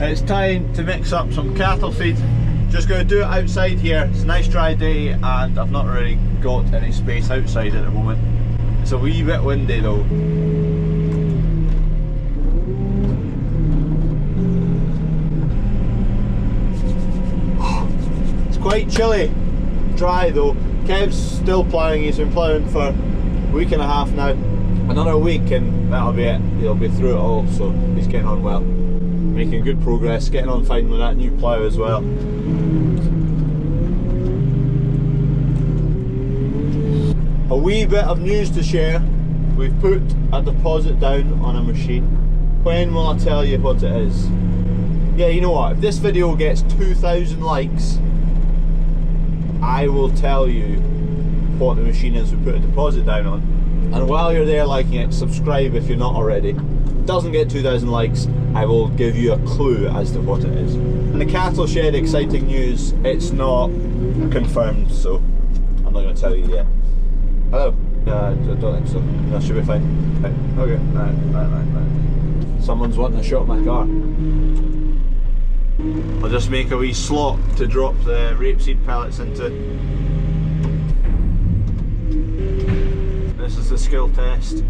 It's time to mix up some cattle feed. Just going to do it outside here. It's a nice dry day and I've not really got any space outside at the moment. It's a wee bit windy though. It's quite chilly. Dry though. Kev's still ploughing. He's been ploughing for a week and a half now. Another week and that'll be it. He'll be through it all, so he's getting on well. Making good progress, getting on fine with that new plough as well. A wee bit of news to share. We've put a deposit down on a machine. When will I tell you what it is? Yeah, you know what, if this video gets 2,000 likes, I will tell you what the machine is we put a deposit down on. And while you're there liking it, subscribe if you're not already. If it doesn't get 2,000 likes, I will give you a clue as to what it is. In the cattle shed, exciting news, it's not confirmed, so I'm not going to tell you yet. Hello? I don't think so. That should be fine. Right. Okay, right. Someone's wanting a shot of my car. I'll just make a wee slot to drop the rapeseed pellets into. This is the skill test.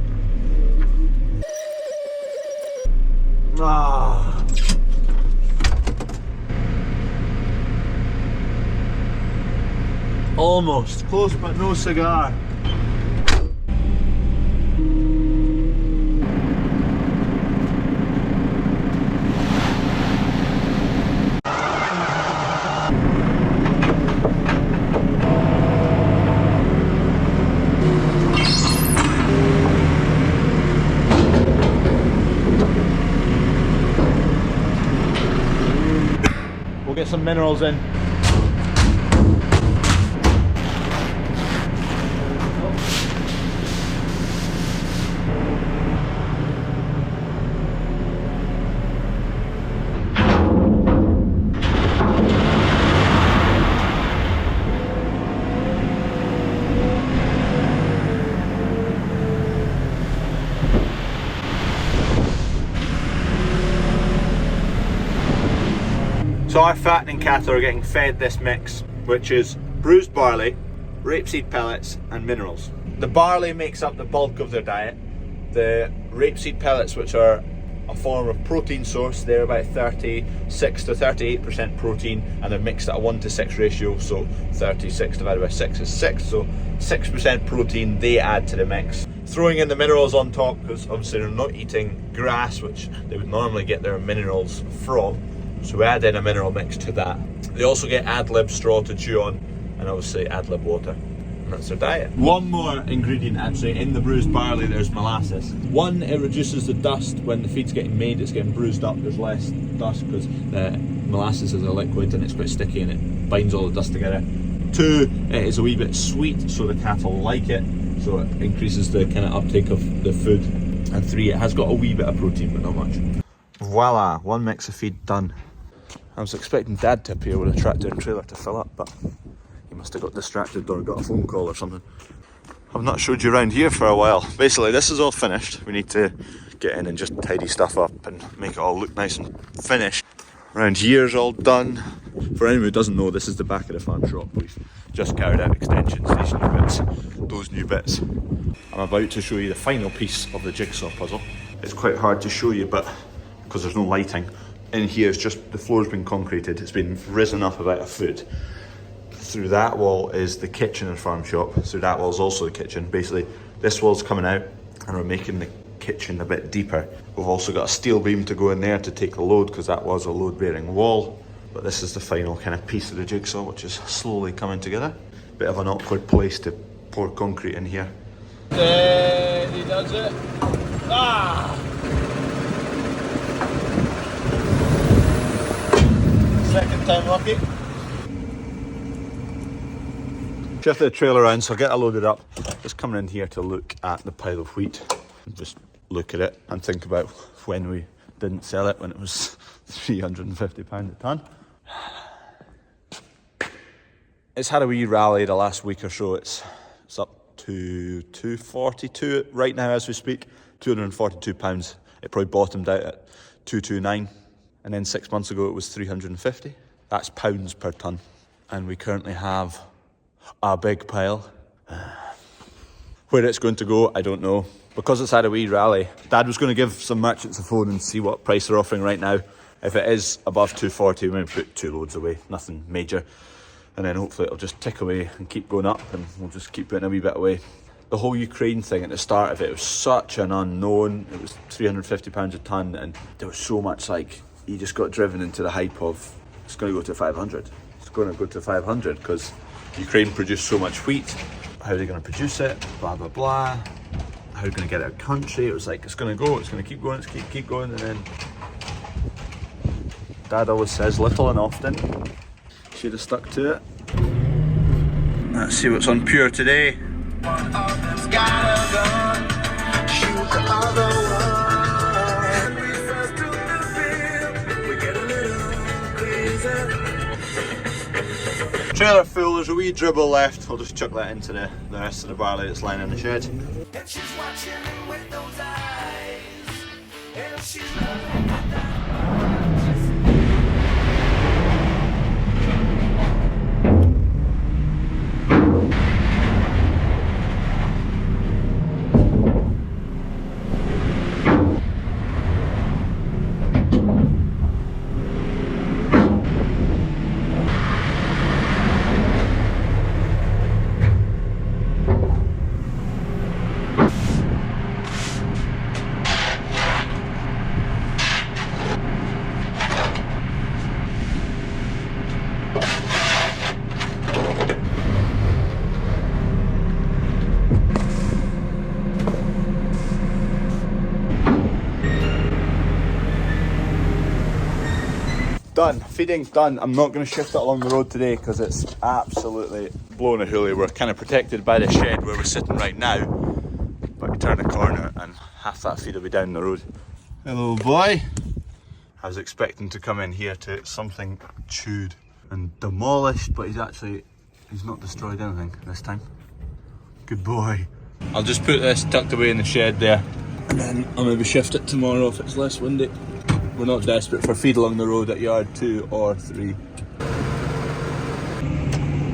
Ah. Almost. Close but no cigar. We'll get some minerals in. So our fattening cattle are getting fed this mix, which is bruised barley, rapeseed pellets and minerals. The barley makes up the bulk of their diet. The rapeseed pellets, which are a form of protein source, they're about 36 to 38% protein and they're mixed at a 1:6 ratio, so 36 divided by 6 is 6, so 6% protein they add to the mix. Throwing in the minerals on top, because obviously they're not eating grass, which they would normally get their minerals from. So we add in a mineral mix to that. They also get ad-lib straw to chew on and obviously ad-lib water. And that's their diet. One more ingredient actually, in the bruised barley there's molasses. One, it reduces the dust when the feed's getting made, it's getting bruised up, there's less dust because the molasses is a liquid and it's quite sticky and it binds all the dust together. Two, it is a wee bit sweet so the cattle like it, so it increases the kind of uptake of the food. And three, it has got a wee bit of protein but not much. Voila, one mix of feed done. I was expecting Dad to appear with a tractor and trailer to fill up, but he must have got distracted or got a phone call or something. I've not showed you around here for a while. Basically, this is all finished. We need to get in and just tidy stuff up and make it all look nice and finished. Around here's all done. For anyone who doesn't know, this is the back of the farm shop. We've just carried out extensions, these new bits, those new bits. I'm about to show you the final piece of the jigsaw puzzle. It's quite hard to show you, but because there's no lighting. In here, it's just the floor's been concreted, it's been risen up about a foot. Through that wall is the kitchen and farm shop. Through that wall is also the kitchen. Basically, this wall's coming out and we're making the kitchen a bit deeper. We've also got a steel beam to go in there to take the load because that was a load-bearing wall. But this is the final kind of piece of the jigsaw, which is slowly coming together. Bit of an awkward place to pour concrete in here. He does it. Ah! Second time lucky. Shift the trailer around, so I'll get it loaded up. Just coming in here to look at the pile of wheat. Just look at it and think about when we didn't sell it, when it was £350 a tonne. It's had a wee rally the last week or so. It's up to 242 right now as we speak. £242. It probably bottomed out at 229. and then 6 months ago it was 350. That's pounds per tonne. And we currently have a big pile. Where it's going to go, I don't know. Because it's had a wee rally, Dad was going to give some merchants a phone and see what price they're offering right now. If it is above 240, we're going to put 2 loads away, nothing major. And then hopefully it'll just tick away and keep going up, and we'll just keep putting a wee bit away. The whole Ukraine thing at the start of it was such an unknown. It was £350 a tonne, and there was so much, like, you just got driven into the hype of it's going to go to 500. It's going to go to 500 because Ukraine produced so much wheat. How are they going to produce it? Blah, blah, blah. How are they going to get it out of the country? It was like, it's going to go, it's going to keep going, it's keep going, and then Dad always says little and often. Should have stuck to it. Let's see what's on Pure today. Trailer full, there's a wee dribble left. I'll just chuck that into the rest of the barley that's lying in the shed. And she's watching with those eyes. And she's done, feeding's done. I'm not going to shift it along the road today because it's absolutely blowing a hoolie. We're kind of protected by the shed where we're sitting right now, but we turn the corner and half that feed will be down the road. Hello boy. I was expecting to come in here to something chewed and demolished, but he's not destroyed anything this time. Good boy. I'll just put this tucked away in the shed there, and then I'll maybe shift it tomorrow if it's less windy. We're not desperate for feed along the road at yard 2 or 3.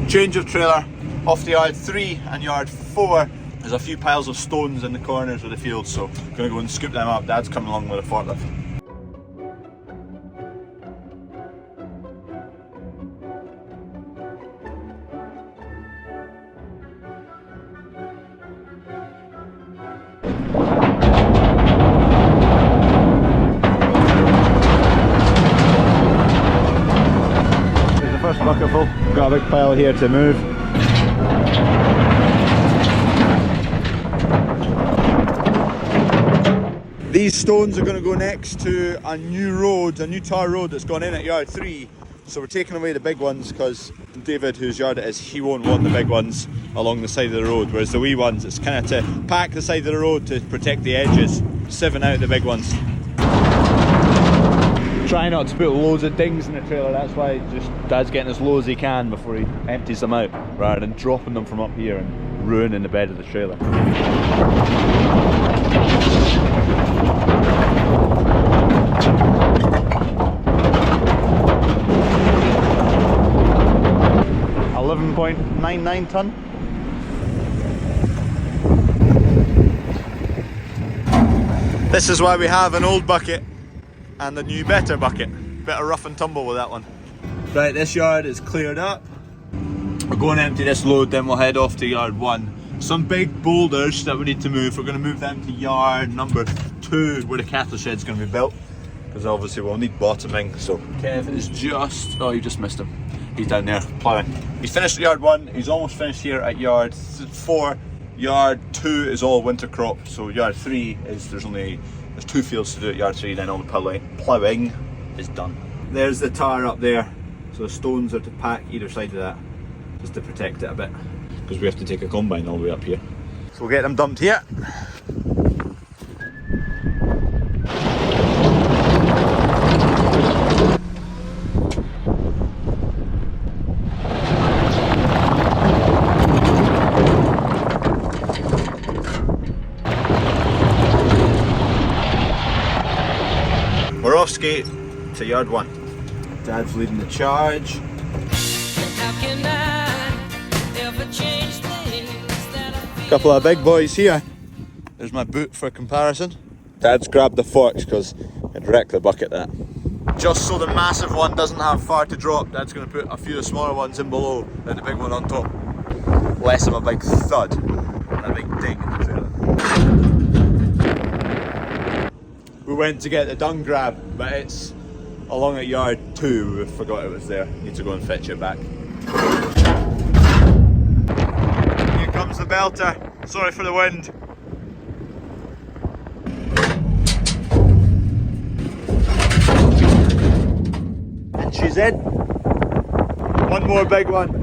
Change of trailer off to yard 3 and yard 4. There's a few piles of stones in the corners of the field, so I'm going to go and scoop them up. Dad's coming along with a forklift. Bucketful. Got a big pile here to move. These stones are going to go next to a new road, a new tar road that's gone in at yard 3. So we're taking away the big ones because David, whose yard it is, he won't want the big ones along the side of the road, whereas the wee ones, it's kind of to pack the side of the road to protect the edges, sieving out the big ones. Try not to put loads of dings in the trailer, that's why just Dad's getting as low as he can before he empties them out, rather than dropping them from up here and ruining the bed of the trailer. .99 tonne. This is why we have an old bucket and a new better bucket. Bit of rough and tumble with that one. Right, this yard is cleared up. We're going to empty this load, then we'll head off to yard 1. Some big boulders that we need to move. We're going to move them to yard number 2, where the cattle shed's going to be built, because obviously we'll need bottoming. So Kev is just, oh, you just missed him. He's down there ploughing. He's finished at yard 1, he's almost finished here at yard 4. Yard 2 is all winter crop, so yard 3 is, there's 2 fields to do at yard 3, then all the ploughing is done. There's the tar up there, so the stones are to pack either side of that, just to protect it a bit, because we have to take a combine all the way up here. So we'll get them dumped here. We're off skate to yard 1. Dad's leading the charge. Couple of big boys here. There's my boot for comparison. Dad's grabbed the forks because it wrecked the bucket that. Just so the massive one doesn't have far to drop, Dad's going to put a few of the smaller ones in below and the big one on top. Less of a big thud and a big ding in the trailer. We went to get the dung grab, but it's along at yard 2. We forgot it was there. Need to go and fetch it back. Here comes the belter. Sorry for the wind. And she's in. One more big one.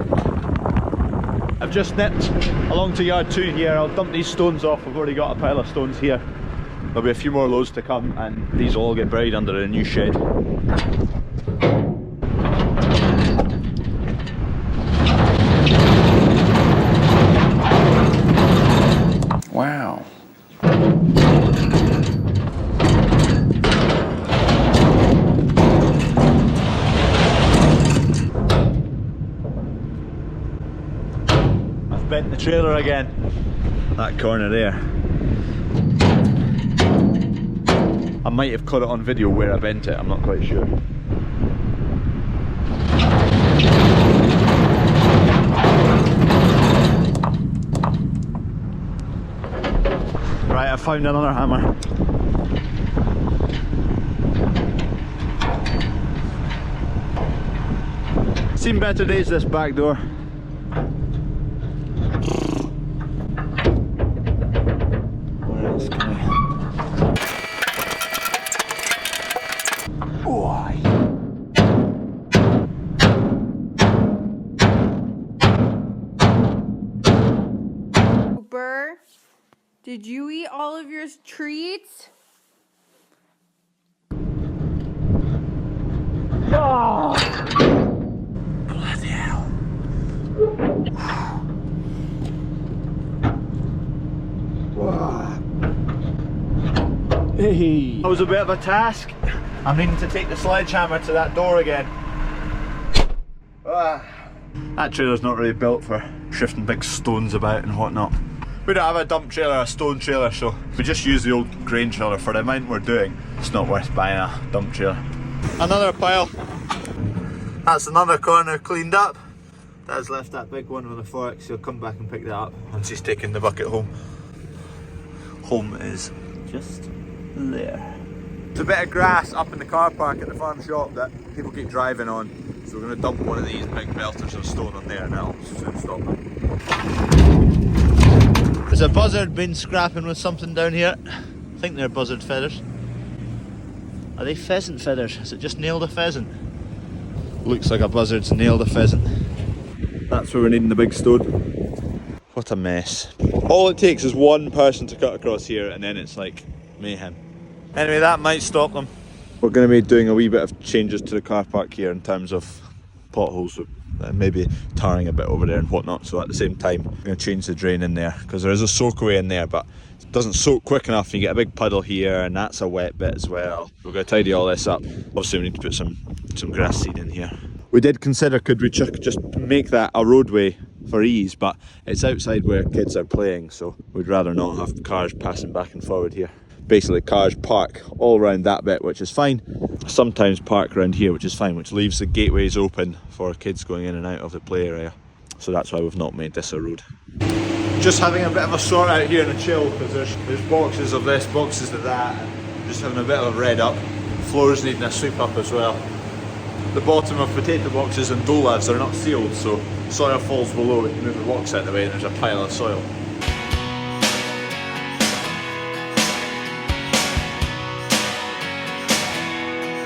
I've just nipped along to yard 2 here. I'll dump these stones off. I've already got a pile of stones here. There'll be a few more loads to come and these will all get buried under a new shed. Wow. I've bent the trailer again. That corner there. I might have caught it on video where I bent it, I'm not quite sure. Right, I found another hammer. Seen better days this back door. Where else can I? Cooper, did you eat all of your treats? Oh! Bloody hell. Hey. That was a bit of a task. I'm needing to take the sledgehammer to that door again. That trailer's not really built for shifting big stones about and whatnot. We don't have a dump trailer, a stone trailer, so we just use the old grain trailer for the amount we're doing. It's not worth buying a dump trailer. Another pile. That's another corner cleaned up. Dad's left that big one with a fork, so he'll come back and pick that up once he's taken the bucket home. Home is just there. There's a bit of grass up in the car park at the farm shop that people keep driving on, so we're going to dump one of these big belters of stone on there and that'll soon stop them. There's a buzzard been scrapping with something down here. I think they're buzzard feathers. Are they pheasant feathers? Has it just nailed a pheasant? Looks like a buzzard's nailed a pheasant. That's where we're needing the big stone. What a mess. All it takes is one person to cut across here and then it's like mayhem. Anyway, that might stop them. We're going to be doing a wee bit of changes to the car park here in terms of potholes, so maybe tarring a bit over there and whatnot. So at the same time, I'm going to change the drain in there because there is a soakaway in there, but it doesn't soak quick enough. You get a big puddle here and that's a wet bit as well. We're going to tidy all this up. Obviously we need to put some grass seed in here. We did consider could we just make that a roadway for ease, but it's outside where kids are playing, so we'd rather not have cars passing back and forward here. Basically cars park all around that bit, which is fine. Sometimes park around here, which is fine, which leaves the gateways open for kids going in and out of the play area. So that's why we've not made this a road. Just having a bit of a sort out here and a chill, because there's boxes of this, boxes of that, and just having a bit of a red up. The floor's needing a sweep up as well. The bottom of potato boxes and dolabs are not sealed, so soil falls below, you move the box out of the way and there's a pile of soil.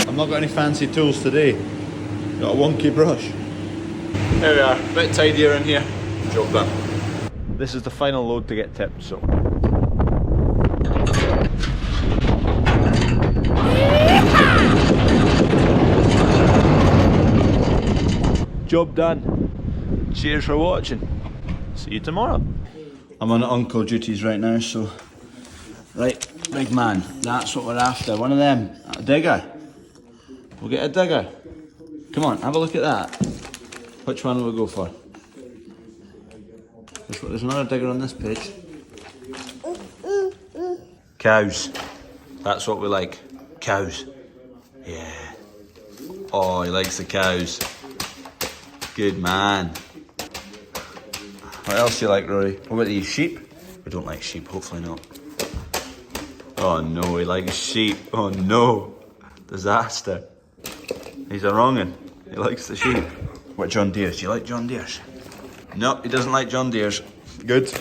I've not got any fancy tools today. Got a wonky brush. There we are, a bit tidier in here. Job done. This is the final load to get tipped, so. Job done. Cheers for watching. See you tomorrow. I'm on uncle duties right now, so. Right, big man, that's what we're after. One of them, a digger. We'll get a digger. Come on, have a look at that. Which one will we go for? There's another digger on this page. Cows. That's what we like. Cows. Yeah. Oh, he likes the cows. Good man. What else do you like, Rory? What about these sheep? We don't like sheep, hopefully not. Oh no, he likes sheep. Oh no. Disaster. He's a wrong'un. He likes the sheep. What John Deere's? Do you like John Deere's? No, he doesn't like John Deere's. Good.